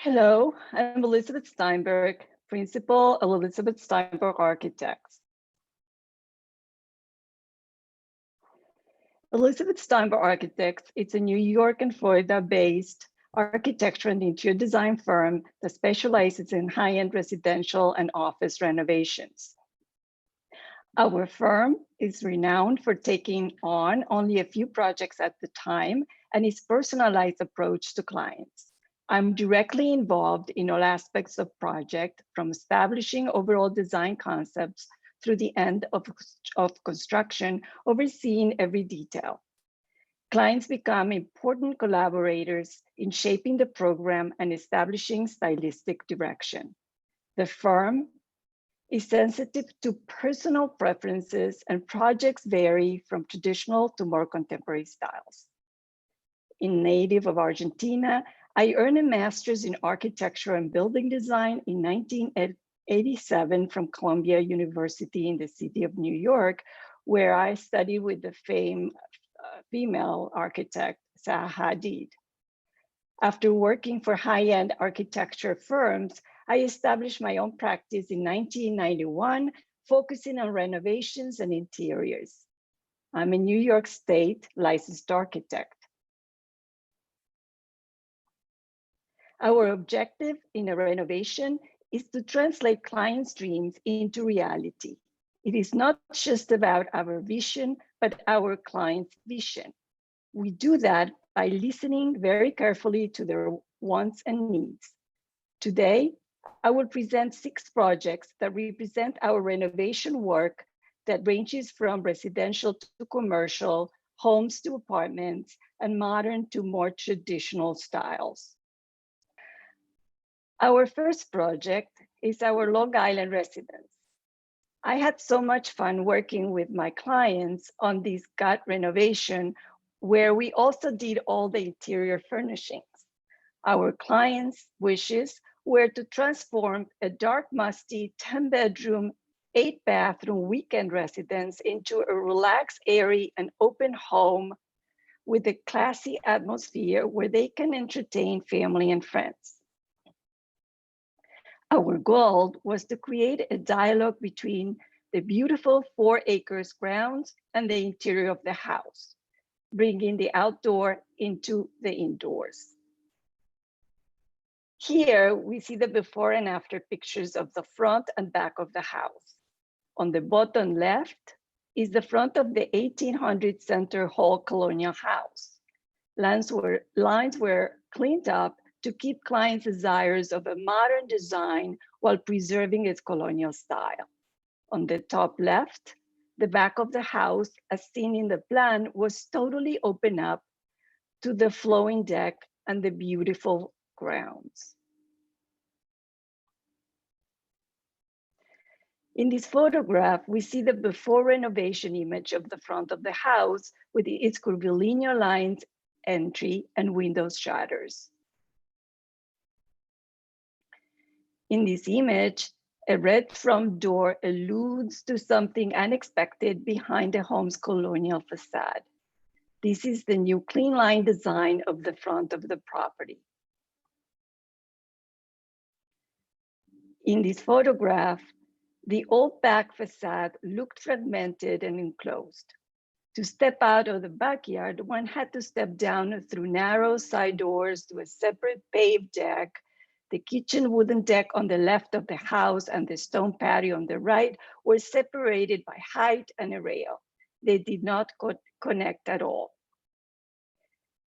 Hello, I'm Elizabeth Steimberg, Principal of Elizabeth Steimberg Architects. Elizabeth Steimberg Architects is a New York and Florida-based architecture and interior design firm that specializes in high-end residential and office renovations. Our firm is renowned for taking on only a few projects at the time and its personalized approach to clients. I'm directly involved in all aspects of project, from establishing overall design concepts through the end of construction, overseeing every detail. Clients become important collaborators in shaping the program and establishing stylistic direction. The firm is sensitive to personal preferences, and projects vary from traditional to more contemporary styles. In native of Argentina, I earned a master's in architecture and building design in 1987 from Columbia University in the city of New York, where I studied with the famed female architect, Zaha Hadid. After working for high-end architecture firms, I established my own practice in 1991, focusing on renovations and interiors. I'm a New York State licensed architect. Our objective in a renovation is to translate clients' dreams into reality. It is not just about our vision, but our client's vision. We do that by listening very carefully to their wants and needs. Today, I will present 6 projects that represent our renovation work that ranges from residential to commercial, homes to apartments, and modern to more traditional styles. Our first project is our Long Island residence. I had so much fun working with my clients on this gut renovation, where we also did all the interior furnishings. Our clients' wishes were to transform a dark, musty 10-bedroom, 8-bathroom weekend residence into a relaxed, airy, and open home with a classy atmosphere where they can entertain family and friends. Our goal was to create a dialogue between the beautiful 4 acres grounds and the interior of the house, bringing the outdoor into the indoors. Here, we see the before and after pictures of the front and back of the house. On the bottom left is the front of the 1800 Center Hall colonial house. Lines were cleaned up to keep clients' desires of a modern design while preserving its colonial style. On the top left, the back of the house, as seen in the plan, was totally open up to the flowing deck and the beautiful grounds. In this photograph, we see the before renovation image of the front of the house with its curvilinear lines, entry, and window shutters. In this image, a red front door alludes to something unexpected behind the home's colonial facade. This is the new clean line design of the front of the property. In this photograph, the old back facade looked fragmented and enclosed. To step out of the backyard, one had to step down through narrow side doors to a separate paved deck. The kitchen wooden deck on the left of the house and the stone patio on the right were separated by height and a rail. They did not connect at all.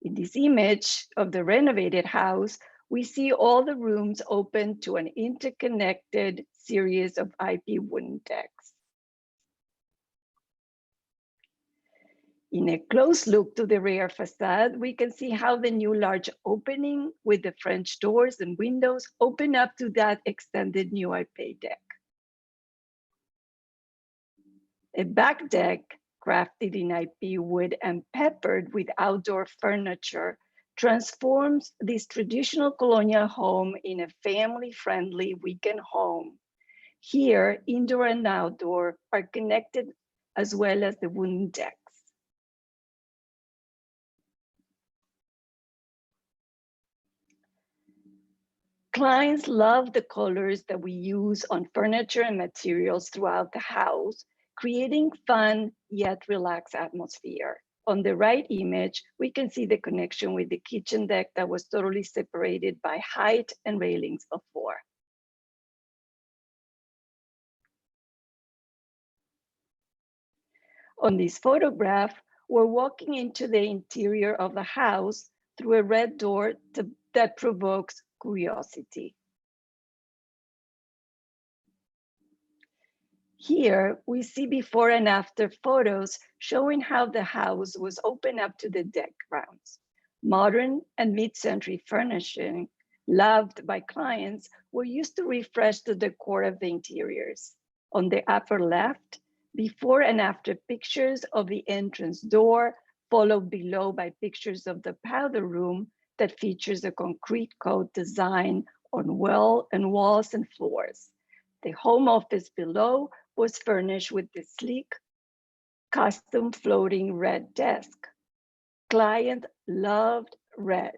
In this image of the renovated house, we see all the rooms open to an interconnected series of IP wooden decks. In a close look to the rear facade, we can see how the new large opening with the French doors and windows open up to that extended new IP deck. A back deck crafted in IP wood and peppered with outdoor furniture transforms this traditional colonial home in a family-friendly weekend home. Here, indoor and outdoor are connected, as well as the wooden decks. Clients love the colors that we use on furniture and materials throughout the house, creating fun yet relaxed atmosphere. On the right image, we can see the connection with the kitchen deck that was totally separated by height and railings of floor. On this photograph, we're walking into the interior of the house through a red door that provokes curiosity. Here, we see before and after photos showing how the house was opened up to the deck grounds. Modern and mid-century furnishing, loved by clients, were used to refresh the decor of the interiors. On the upper left, before and after pictures of the entrance door, followed below by pictures of the powder room that features a concrete coat design on walls and floors. The home office below was furnished with the sleek, custom floating red desk. Client loved red.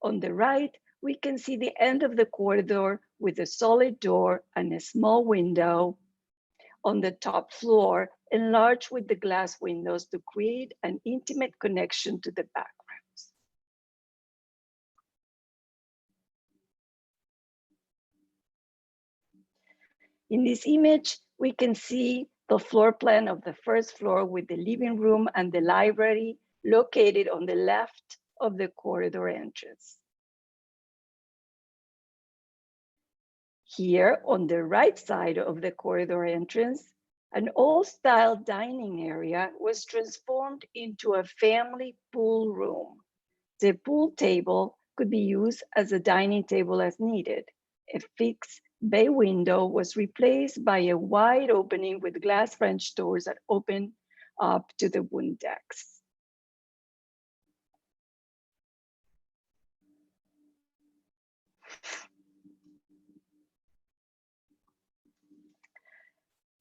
On the right, we can see the end of the corridor with a solid door and a small window on the top floor, enlarged with the glass windows to create an intimate connection to the backgrounds. In this image, we can see the floor plan of the first floor with the living room and the library located on the left of the corridor entrance. Here on the right side of the corridor entrance, an old-style dining area was transformed into a family pool room. The pool table could be used as a dining table as needed. A fixed bay window was replaced by a wide opening with glass French doors that open up to the wood decks.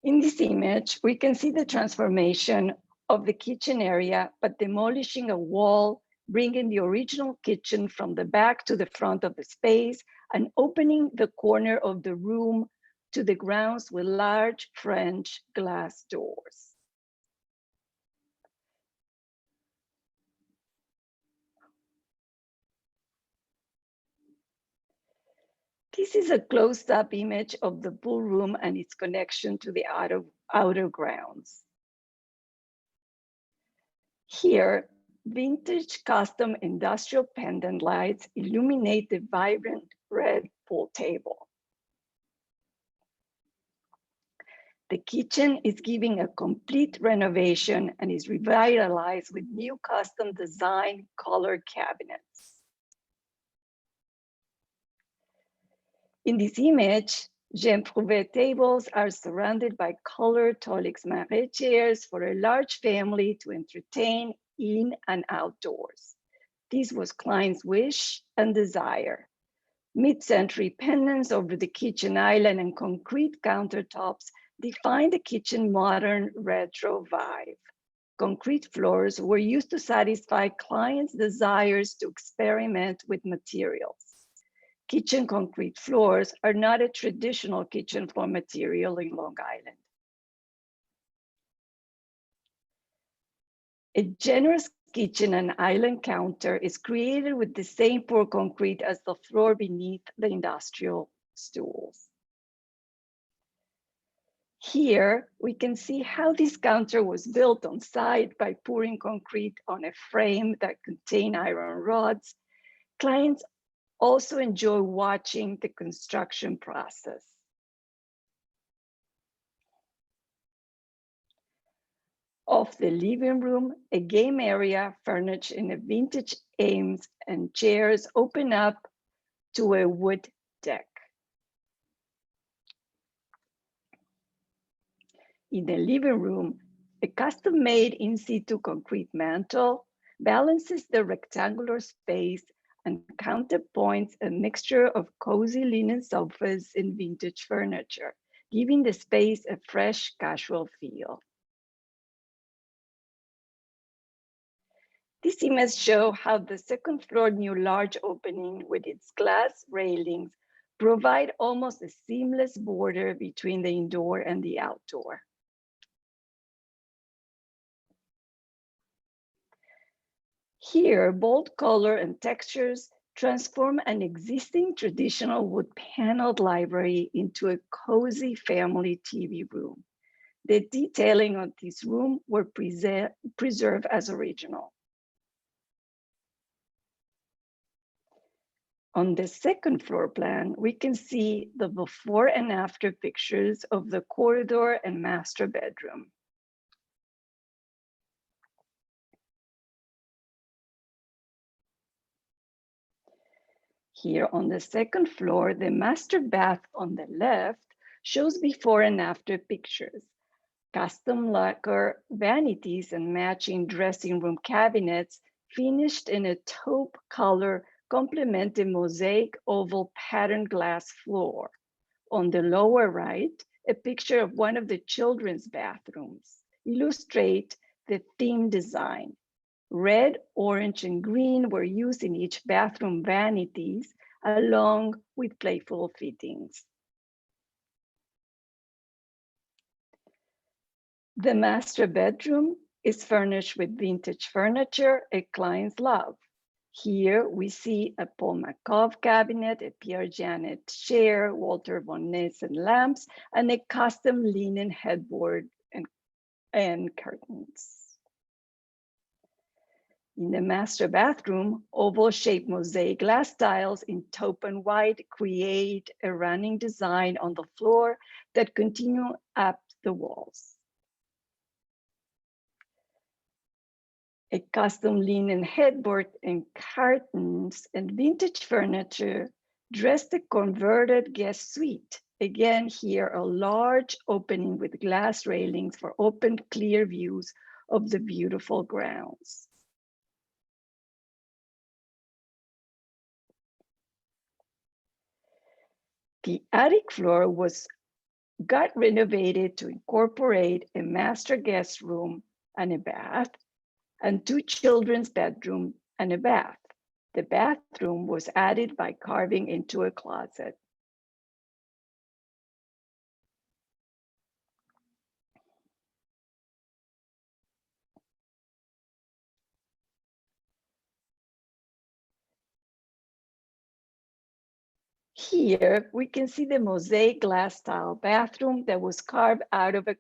In this image, we can see the transformation of the kitchen area, but demolishing a wall, bringing the original kitchen from the back to the front of the space and opening the corner of the room to the grounds with large French glass doors. This is a close-up image of the pool room and its connection to the outer grounds. Here, vintage custom industrial pendant lights illuminate the vibrant red pool table. The kitchen is giving a complete renovation and is revitalized with new custom design colored cabinets. In this image, J'aime Prouvé tables are surrounded by colored Tolix Marais chairs for a large family to entertain in and outdoors. This was client's wish and desire. Mid-century pendants over the kitchen island and concrete countertops define the kitchen modern retro vibe. Concrete floors were used to satisfy clients' desires to experiment with materials. Kitchen concrete floors are not a traditional kitchen floor material in Long Island. A generous kitchen and island counter is created with the same pour concrete as the floor beneath the industrial stools. Here, we can see how this counter was built on site by pouring concrete on a frame that contained iron rods. Clients also enjoy watching the construction process. Of the living room, a game area furnished in a vintage aims and chairs open up to a wood deck. In the living room, a custom-made in situ concrete mantle balances the rectangular space and counterpoints a mixture of cozy linen sofas and vintage furniture, giving the space a fresh, casual feel. This image shows how the second floor new large opening with its glass railings provide almost a seamless border between the indoor and the outdoor. Here, bold color and textures transform an existing traditional wood paneled library into a cozy family TV room. The detailing of this room were preserved as original. On the second floor plan, we can see the before and after pictures of the corridor and master bedroom. Here on the second floor, the master bath on the left shows before and after pictures. Custom lacquer vanities and matching dressing room cabinets finished in a taupe color complement the mosaic oval patterned glass floor. On the lower right, a picture of one of the children's bathrooms illustrate the theme design. Red, orange, and green were used in each bathroom vanities, along with playful fittings. The master bedroom is furnished with vintage furniture a client's love. Here we see a Paul Makov cabinet, a Pierre Janet chair, Walter von Nessen lamps, and a custom linen headboard and curtains. In the master bathroom, oval-shaped mosaic glass tiles in taupe and white create a running design on the floor that continue up the walls. A custom linen headboard and curtains and vintage furniture dress the converted guest suite. Again, here a large opening with glass railings for open, clear views of the beautiful grounds. The attic floor got renovated to incorporate a master guest room and a bath, and 2 children's bedrooms and a bath. The bathroom was added by carving into a closet. Here, we can see the mosaic glass tile bathroom that was carved out of a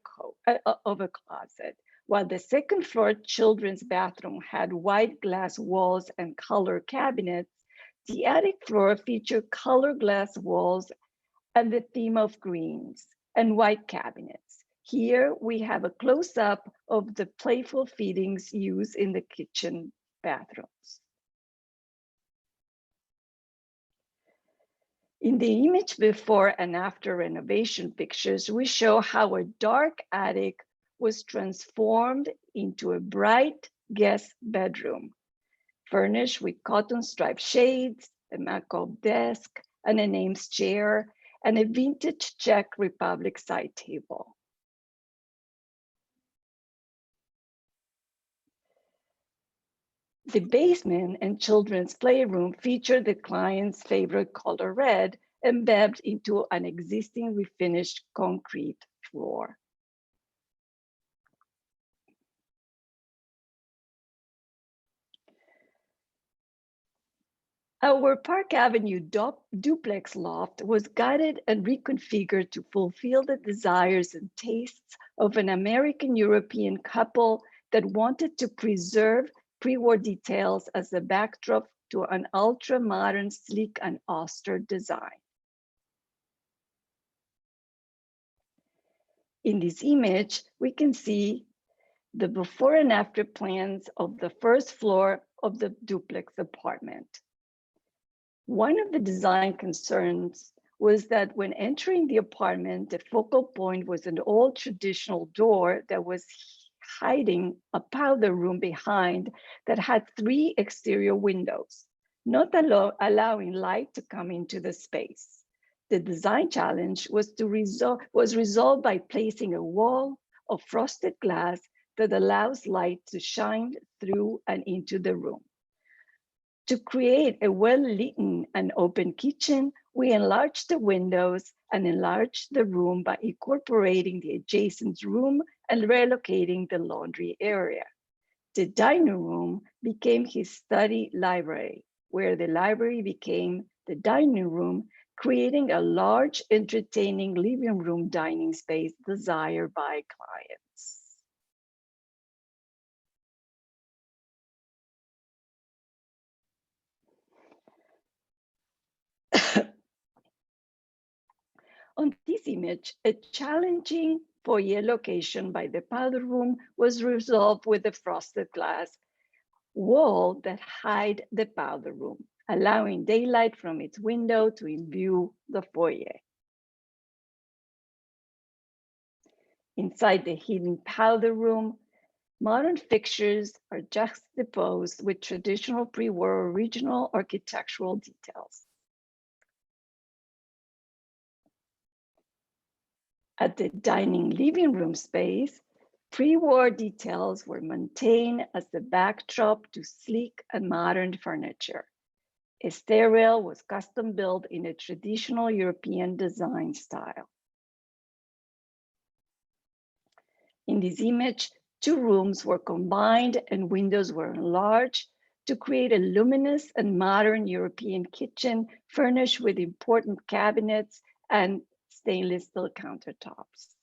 closet, while the second floor children's bathroom had white glass walls and color cabinets. The attic floor featured color glass walls and the theme of greens and white cabinets. Here, we have a close-up of the playful fittings used in the kitchen bathrooms. In the image before and after renovation pictures, we show how a dark attic was transformed into a bright guest bedroom, furnished with cotton striped shades, a Makov desk, and a Ames chair, and a vintage Czech Republic side table. The basement and children's playroom feature the client's favorite color red, embedded into an existing refinished concrete floor. Our Park Avenue duplex loft was gutted and reconfigured to fulfill the desires and tastes of an American-European couple that wanted to preserve pre-war details as a backdrop to an ultra-modern, sleek, and austere design. In this image, we can see the before and after plans of the first floor of the duplex apartment. One of the design concerns was that when entering the apartment, the focal point was an old traditional door that was hiding a powder room behind that had 3 exterior windows, not allowing light to come into the space. The design challenge was resolved by placing a wall of frosted glass that allows light to shine through and into the room. To create a well-lit and open kitchen, We enlarged the windows and enlarged the room by incorporating the adjacent room and relocating the laundry area. The dining room became his study library, where the library became the dining room, creating a large, entertaining living room dining space desired by clients. On this image, a challenging foyer location by the powder room was resolved with a frosted glass wall that hide the powder room, allowing daylight from its window to imbue the foyer. Inside the hidden powder room, modern fixtures are juxtaposed with traditional pre-war original architectural details. At the dining living room space, pre-war details were maintained as the backdrop to sleek and modern furniture. A stairwell was custom built in a traditional European design style. In this image, two rooms were combined and windows were enlarged to create a luminous and modern European kitchen furnished with important cabinets and stainless steel countertops.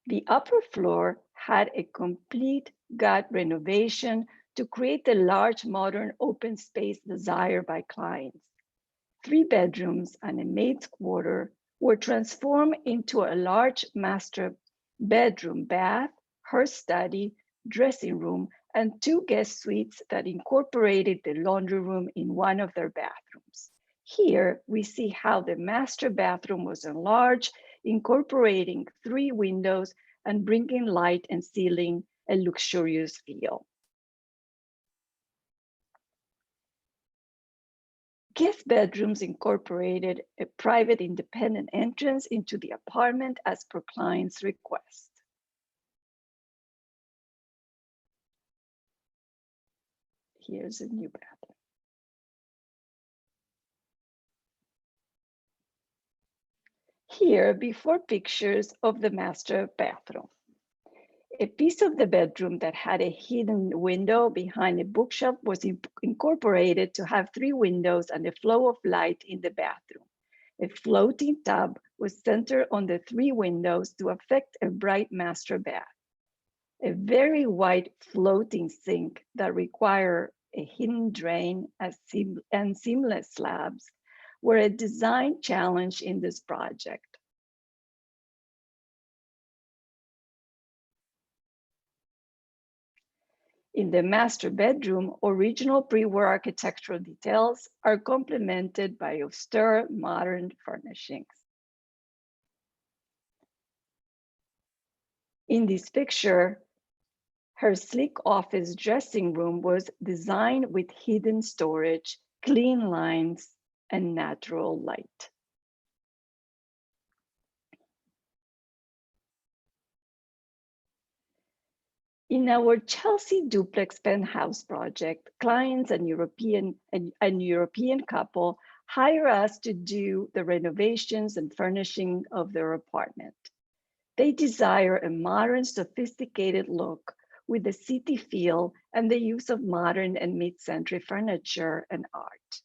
The upper floor had a complete gut renovation to create the large modern open space desired by clients. 3 bedrooms and a maid's quarter were transformed into a large master bedroom, bath, her study, dressing room, and 2 guest suites that incorporated the laundry room in one of their bathrooms. Here, we see how the master bathroom was enlarged, incorporating 3 windows and bringing light and ceiling a luxurious feel. Guest bedrooms incorporated a private independent entrance into the apartment as per client's request. Here's a new bathroom. Here, before pictures of the master bathroom. A piece of the bedroom that had a hidden window behind a bookshelf was incorporated to have 3 windows and a flow of light in the bathroom. A floating tub was centered on the 3 windows to affect a bright master bath. A very wide floating sink that required a hidden drain and seamless slabs were a design challenge in this project. In the master bedroom, original pre-war architectural details are complemented by austere modern furnishings. In this picture, her sleek office dressing room was designed with hidden storage, clean lines, and natural light. In our Chelsea duplex penthouse project, clients and European couple hire us to do the renovations and furnishing of their apartment. They desire a modern, sophisticated look with a city feel and the use of modern and mid-century furniture and art.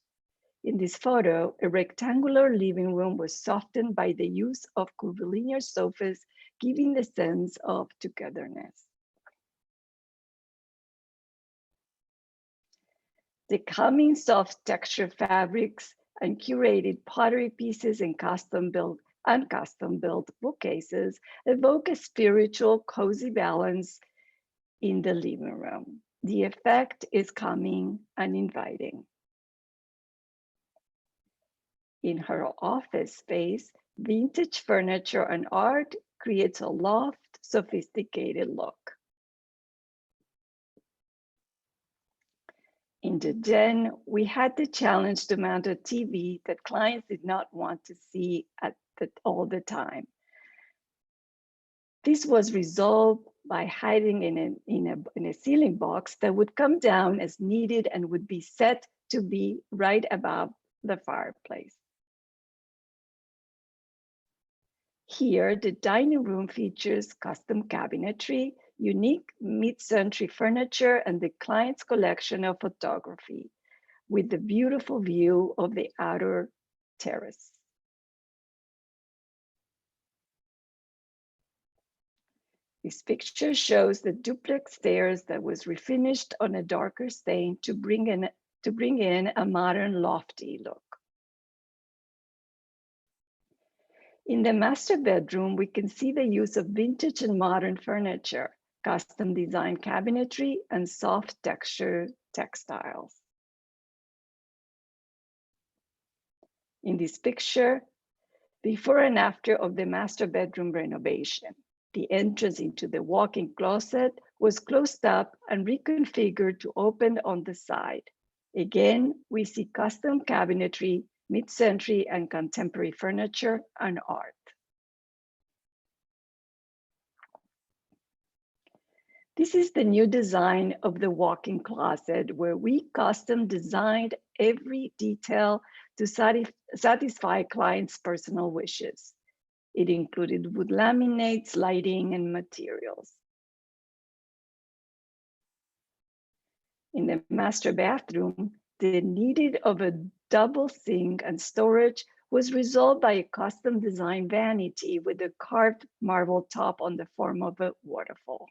In this photo, a rectangular living room was softened by the use of curvilinear sofas, giving the sense of togetherness. The calming soft texture fabrics and curated pottery pieces and custom-built bookcases evoke a spiritual, cozy balance in the living room. The effect is calming and inviting. In her office space, vintage furniture and art creates a loft, sophisticated look. In the den, we had the challenge to mount a TV that clients did not want to see all the time. This was resolved by hiding in a ceiling box that would come down as needed and would be set to be right above the fireplace. Here, the dining room features custom cabinetry, unique mid-century furniture, and the client's collection of photography with the beautiful view of the outer terrace. This picture shows the duplex stairs that was refinished on a darker stain to bring in a modern lofty look. In the master bedroom, we can see the use of vintage and modern furniture, custom designed cabinetry, and soft texture textiles. In this picture, before and after of the master bedroom renovation, the entrance into the walk-in closet was closed up and reconfigured to open on the side. Again, we see custom cabinetry, mid-century and contemporary furniture and art. This is the new design of the walk-in closet, where we custom designed every detail to satisfy clients' personal wishes. It included wood laminates, lighting, and materials. In the master bathroom, the need of a double sink and storage was resolved by a custom designed vanity with a carved marble top on the form of a waterfall.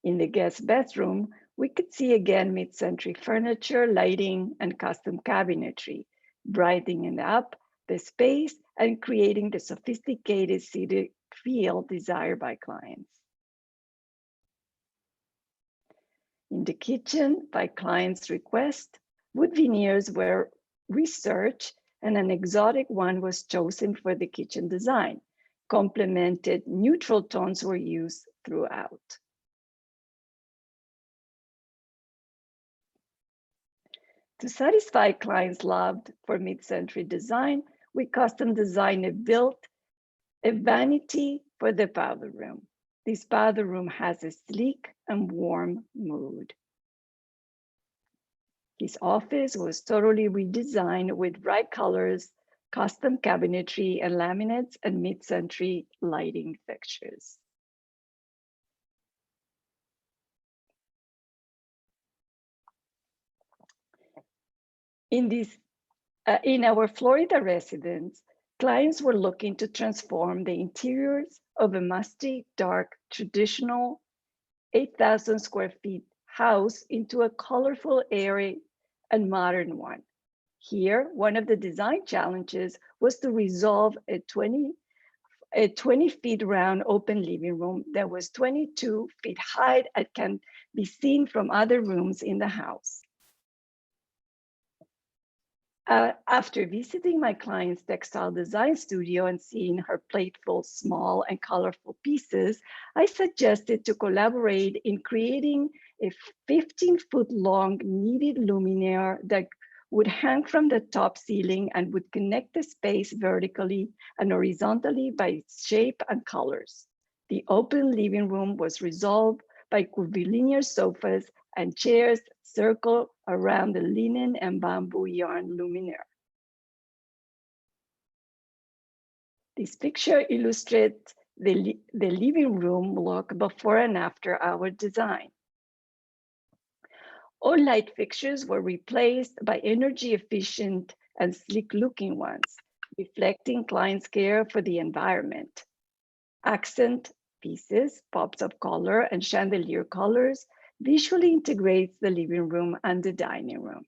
In the guest bedroom, we could see again mid-century furniture, lighting, and custom cabinetry, brightening up the space and creating the sophisticated city feel desired by clients. In the kitchen, by clients' request, wood veneers were researched and an exotic one was chosen for the kitchen design. Complemented neutral tones were used throughout. To satisfy clients' love for mid-century design, we custom designed and built a vanity for the powder room. This powder room has a sleek and warm mood. His office was totally redesigned with bright colors, custom cabinetry and laminates, and mid-century lighting fixtures. In our Florida residence, clients were looking to transform the interiors of a musty, dark, traditional 8,000 square feet house into a colorful, airy, and modern one. Here, one of the design challenges was to resolve a 20 feet round open living room that was 22 feet high and can be seen from other rooms in the house. After visiting my client's textile design studio and seeing her plateful, small and colorful pieces, I suggested to collaborate in creating a 15-foot long knitted luminaire that would hang from the top ceiling and would connect the space vertically and horizontally by its shape and colors. The open living room was resolved by curvilinear sofas and chairs circle around the linen and bamboo yarn luminaire. This picture illustrates the living room look before and after our design. All light fixtures were replaced by energy efficient and sleek looking ones, reflecting clients' care for the environment. Accent pieces, pops of color, and chandelier colors visually integrates the living room and the dining room.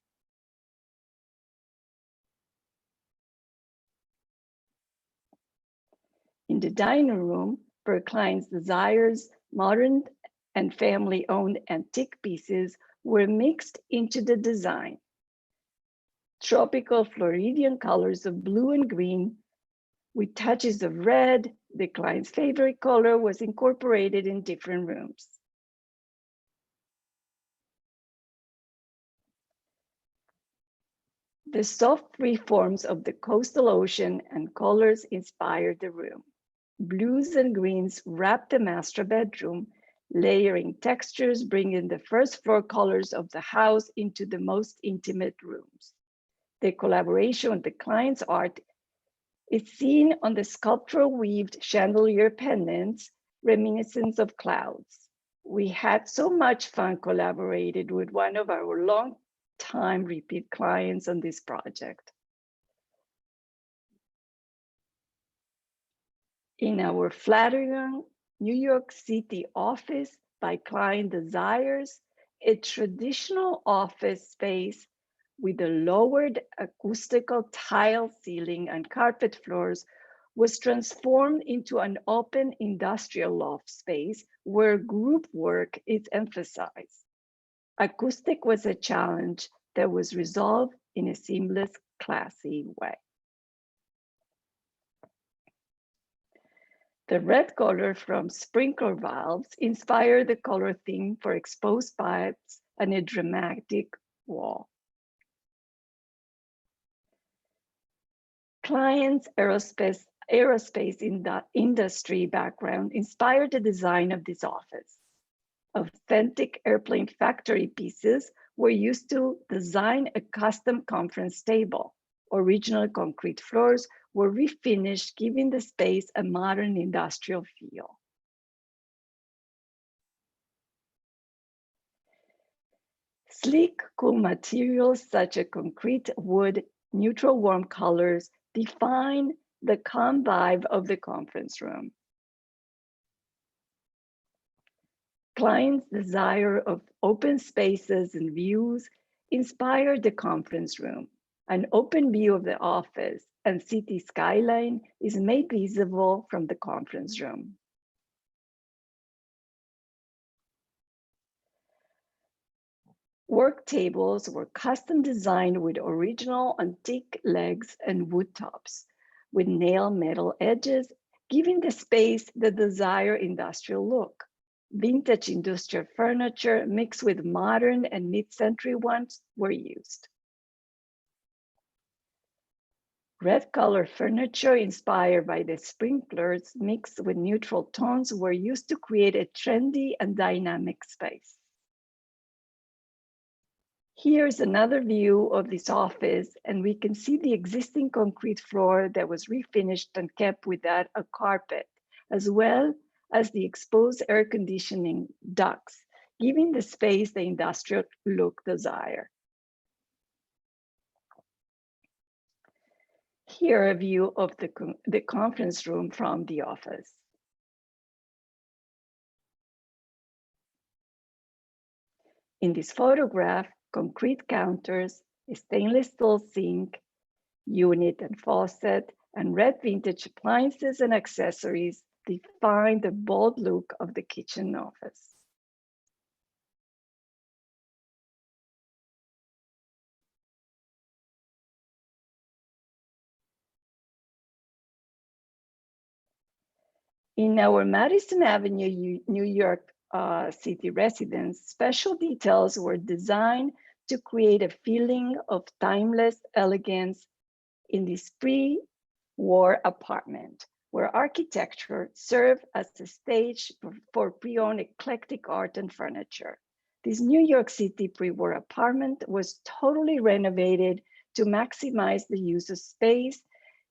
In the dining room, per client's desires, modern and family-owned antique pieces were mixed into the design. Tropical Floridian colors of blue and green with touches of red, the client's favorite color, was incorporated in different rooms. The soft free forms of the coastal ocean and colors inspired the room. Blues and greens wrapped the master bedroom, layering textures, bringing the first floor colors of the house into the most intimate rooms. The collaboration with the client's art is seen on the sculptural weaved chandelier pendants, reminiscent of clouds. We had so much fun collaborated with one of our long-time repeat clients on this project. In our Flatiron, New York City office by client desires, a traditional office space with a lowered acoustical tile ceiling and carpet floors was transformed into an open industrial loft space where group work is emphasized. Acoustic was a challenge that was resolved in a seamless, classy way. The red color from sprinkler valves inspired the color theme for exposed pipes and a dramatic wall. Clients' aerospace industry background inspired the design of this office. Authentic airplane factory pieces were used to design a custom conference table. Original concrete floors were refinished, giving the space a modern industrial feel. Sleek, cool materials such as concrete, wood, neutral warm colors define the calm vibe of the conference room. Clients' desire of open spaces and views inspired the conference room. An open view of the office and city skyline is made visible from the conference room. Work tables were custom designed with original antique legs and wood tops with nail metal edges, giving the space the desired industrial look. Vintage industrial furniture mixed with modern and mid-century ones were used. Red color furniture inspired by the sprinklers mixed with neutral tones were used to create a trendy and dynamic space. Here's another view of this office, and we can see the existing concrete floor that was refinished and kept without a carpet, as well as the exposed air conditioning ducts, giving the space the industrial look desired. Here a view of the conference room from the office. In this photograph, concrete counters, a stainless steel sink, unit and faucet, and red vintage appliances and accessories define the bold look of the kitchen office. In our Madison Avenue, New York City residence, special details were designed to create a feeling of timeless elegance in this pre-war apartment, where architecture served as a stage for pre-owned eclectic art and furniture. This New York City pre-war apartment was totally renovated to maximize the use of space,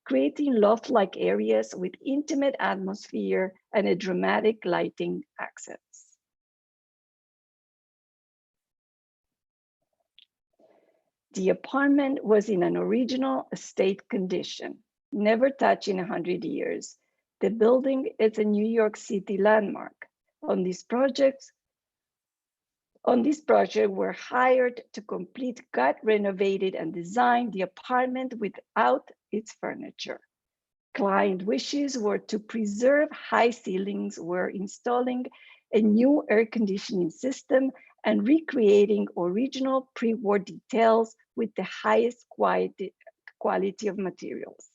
creating loft-like areas with intimate atmosphere and a dramatic lighting accents. The apartment was in an original estate condition, never touched in 100 years. The building is a New York City landmark. On this project, we're hired to complete, got renovated and designed the apartment without its furniture. Client wishes were to preserve high ceilings, were installing a new air conditioning system and recreating original pre-war details with the highest quality of materials.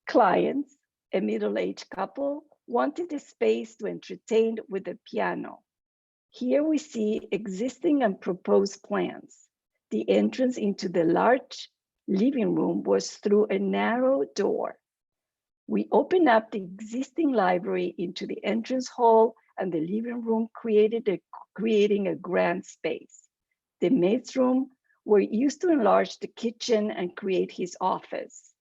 Clients, a middle-aged couple, wanted a space to entertain with a piano. Here we see existing and proposed plans. The entrance into the large living room was through a narrow door. We opened up the existing library into the entrance hall and the living room, creating a grand space. The maid's room were used to enlarge the kitchen and create his office.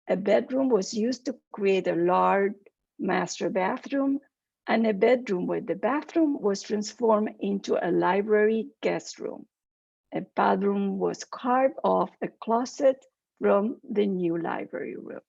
A bedroom was used to create a large master bathroom, and a bedroom where the bathroom was transformed into a library guest room. A bathroom was carved off a closet from the new library room.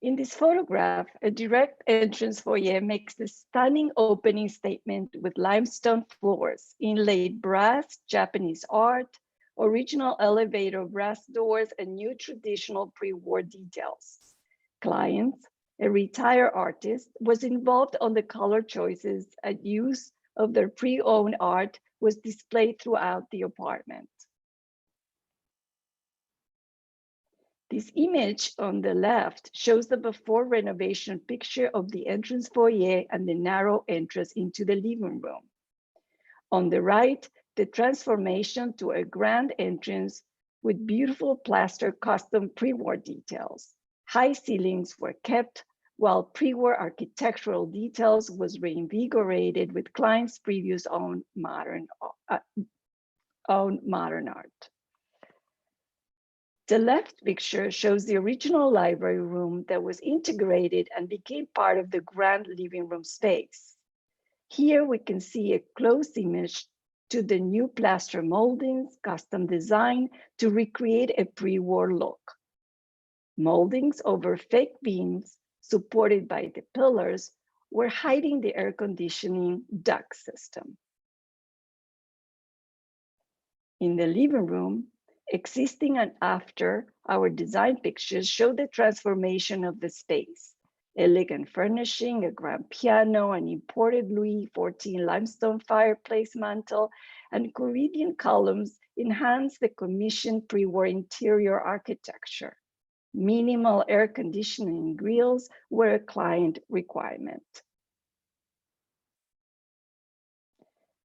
In this photograph, a direct entrance foyer makes a stunning opening statement with limestone floors, inlaid brass, Japanese art, original elevator brass doors, and new traditional pre-war details. Clients, a retired artist, was involved on the color choices and use of their pre-owned art was displayed throughout the apartment. This image on the left shows the before renovation picture of the entrance foyer and the narrow entrance into the living room. On the right, the transformation to a grand entrance with beautiful plaster custom pre-war details. High ceilings were kept, while pre-war architectural details was reinvigorated with clients' previous own modern art. The left picture shows the original library room that was integrated and became part of the grand living room space. Here we can see a close image to the new plaster moldings, custom design to recreate a pre-war look. Moldings over fake beams supported by the pillars were hiding the air conditioning duct system. In the living room, existing and after our design pictures show the transformation of the space. Elegant furnishing, a grand piano, an imported Louis XIV limestone fireplace mantle, and Caribbean columns enhance the commissioned pre-war interior architecture. Minimal air conditioning grills were a client requirement.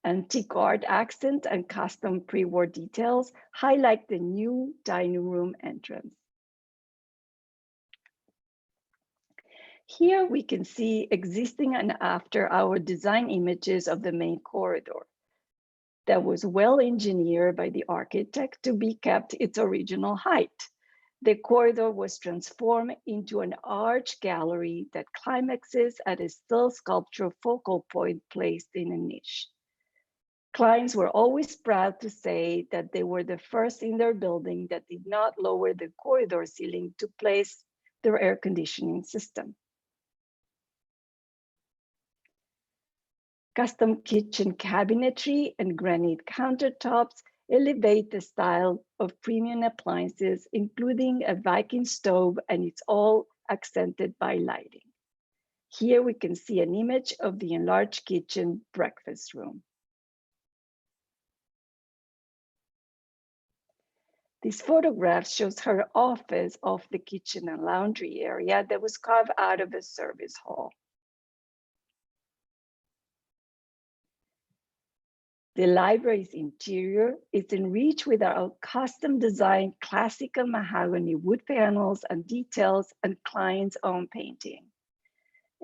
Antique art accent and custom pre-war details highlight the new dining room entrance. Here we can see existing and after our design images of the main corridor that was well engineered by the architect to be kept its original height. The corridor was transformed into an arch gallery that climaxes at a still sculpture focal point placed in a niche. Clients were always proud to say that they were the first in their building that did not lower the corridor ceiling to place their air conditioning system. Custom kitchen cabinetry and granite countertops elevate the style of premium appliances, including a Viking stove, and it's all accented by lighting. Here we can see an image of the enlarged kitchen breakfast room. This photograph shows her office off the kitchen and laundry area that was carved out of a service hall. The library's interior is enriched with our custom designed classical mahogany wood panels and details and client's own painting.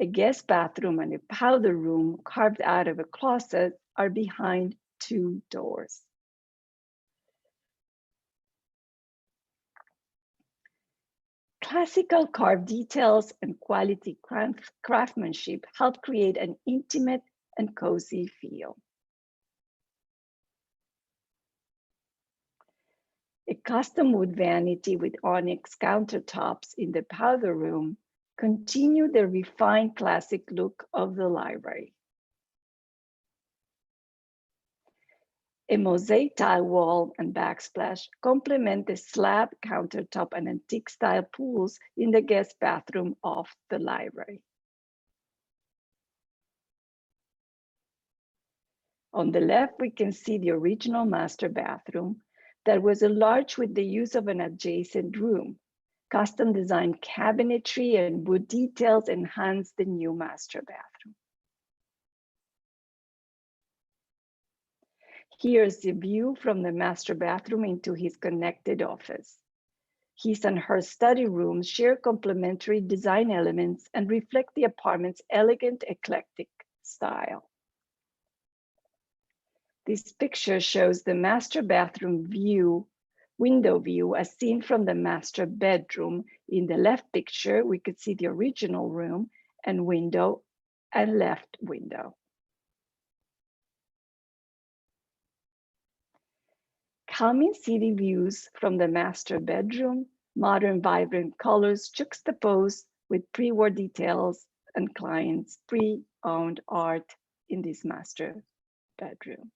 A guest bathroom and a powder room carved out of a closet are behind two doors. Classical carved details and quality craftsmanship help create an intimate and cozy feel. A custom wood vanity with onyx countertops in the powder room continue the refined classic look of the library. A mosaic tile wall and backsplash complement the slab countertop and antique style pools in the guest bathroom of the library. On the left, we can see the original master bathroom that was enlarged with the use of an adjacent room. Custom designed cabinetry and wood details enhance the new master bathroom. Here's the view from the master bathroom into his connected office. His and her study rooms share complementary design elements and reflect the apartment's elegant, eclectic style. This picture shows the master bathroom view, window view as seen from the master bedroom. In the left picture, we could see the original room and window and left window. Calming city views from the master bedroom, modern vibrant colors juxtaposed with pre-war details and clients' pre-owned art in this master bedroom.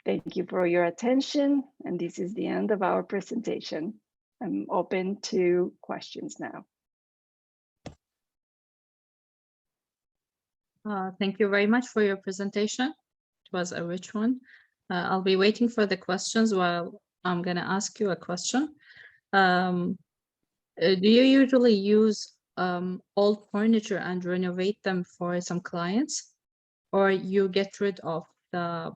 Thank you for your attention, and this is the end of our presentation. I'm open to questions now. Thank you very much for your presentation. It was a rich one. I'll be waiting for the questions while I'm going to ask you a question. Do you usually use old furniture and renovate them for some clients, or you get rid of the,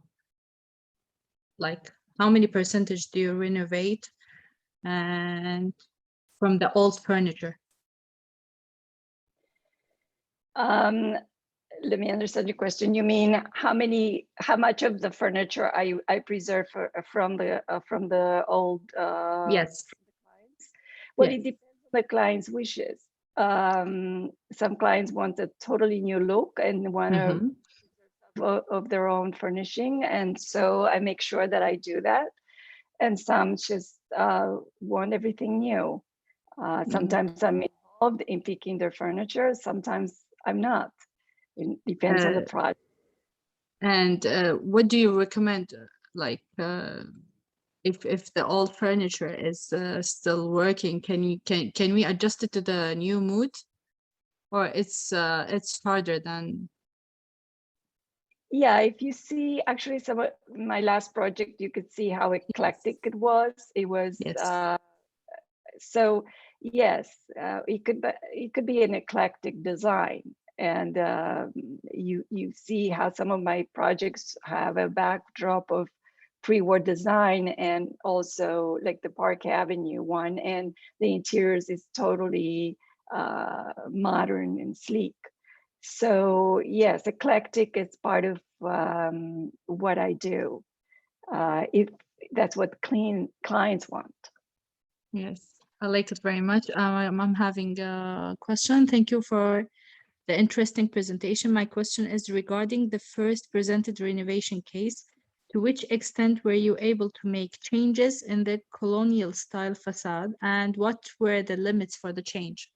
like, how many percentage do you renovate and from the old furniture? Let me understand your question. You mean how much of the furniture I preserve from the old? Yes. Clients? Well, yes. It depends on the client's wishes. Some clients want a totally new look and want of their own furnishing, and so I make sure that I do that. And some just want everything new. Sometimes I'm involved in picking their furniture. Sometimes I'm not. It depends on the project. And what do you recommend? Like, if the old furniture is still working, can we adjust it to the new mood, or it's harder than? Yeah, if you see, actually, some of my last project, you could see how eclectic it was. It was yes. So yes, it could be an eclectic design. And you see how some of my projects have a backdrop of pre-war design, and also like the Park Avenue one, and the interiors is totally modern and sleek. So yes, eclectic is part of what I do, if that's what clients want. Yes, I like it very much. I'm having a question. Thank you for the interesting presentation. My question is regarding the first presented renovation case. To which extent were you able to make changes in the colonial style facade, and what were the limits for the change?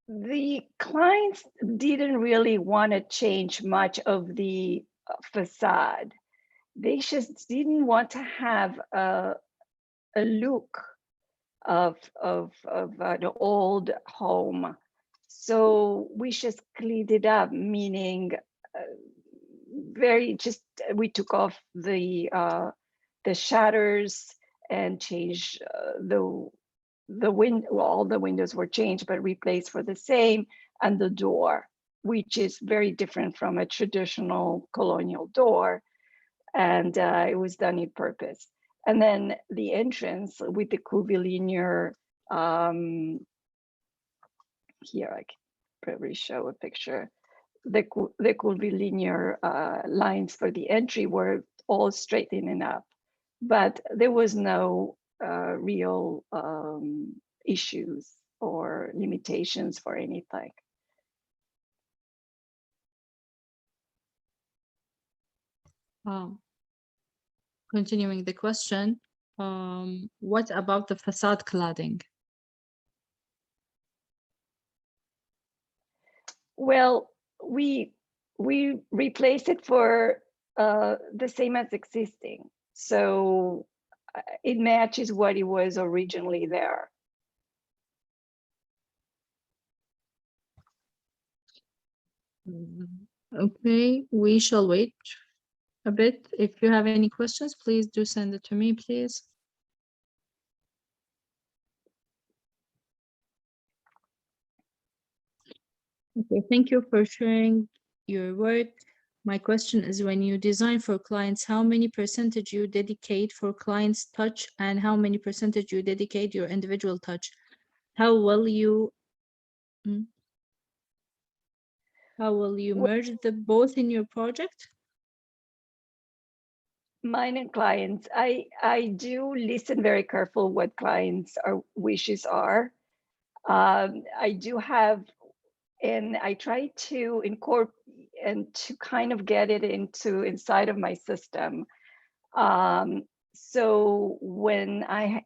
The clients didn't really want to change much of the facade. They just didn't want to have a look of an old home. So we just cleaned it up, meaning we took off the shutters and changed the window. Well, all the windows were changed but replaced for the same, and the door, which is very different from a traditional colonial door, and it was done in purpose. And then the entrance with the curvilinear, here I can probably show a picture. The curvilinear lines for the entry were all straightening up, but there was no real issues or limitations for anything. Continuing the question, what about the facade cladding? Well, we replace it for the same as existing. So it matches what it was originally there. Okay, we shall wait a bit. If you have any questions, please do send it to me, please. Okay, thank you for sharing your work. My question is, when you design for clients, how many percentage you dedicate for clients' touch and how many percentage you dedicate your individual touch? How will you merge the both in your project? Mine and clients, I do listen very careful what clients' wishes are. I do have, and I try to incorporate and to kind of get it inside of my system. So when I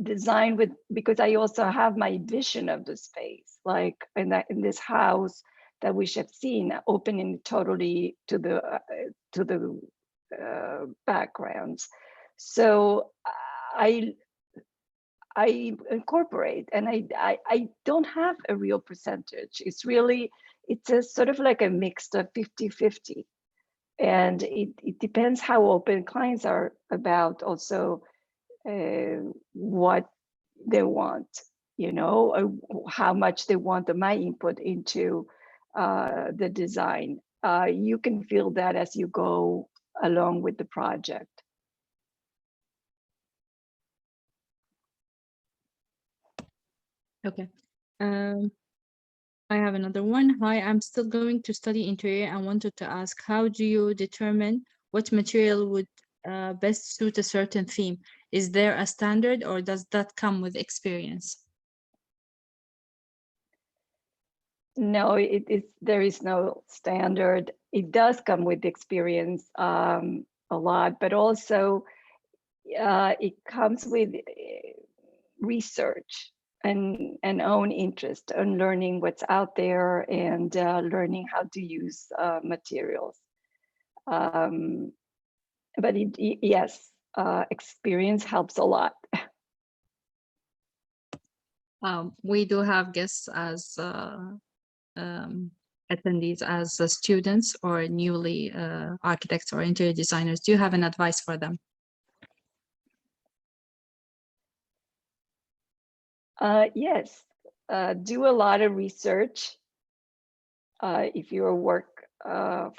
design with, because I also have my vision of the space, like in this house that we have seen opening totally to the backgrounds. So I incorporate, and I don't have a real percentage. It's really, it's a sort of like a mix of 50-50. And it depends how open clients are about also what they want, you know, or how much they want my input into the design. You can feel that as you go along with the project. Okay. I have another one. Hi, I'm still going to study interior and wanted to ask, how do you determine what material would best suit a certain theme? Is there a standard or does that come with experience? No, there is no standard. It does come with experience a lot, but also it comes with research and own interest in learning what's out there and learning how to use materials. But yes, experience helps a lot. We do have guests as attendees as students or newly architects or interior designers. Do you have an advice for them? Yes, do a lot of research. If you work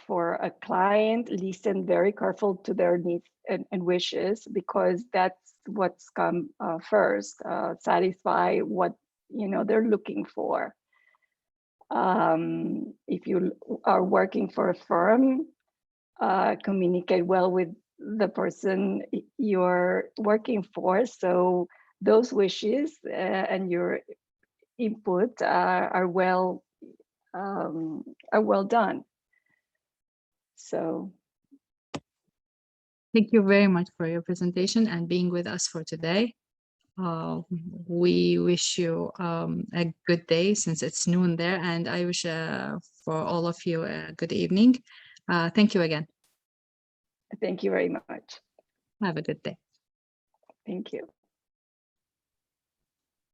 for a client, listen very careful to their needs and wishes, because that's what's come first. Satisfy what they're looking for. If you are working for a firm, communicate well with the person you're working for, so those wishes and your input are well done. So thank you very much for your presentation and being with us for today. We wish you a good day since it's noon there, and I wish for all of you a good evening. Thank you again. thank you very much. Have a good day. Thank you.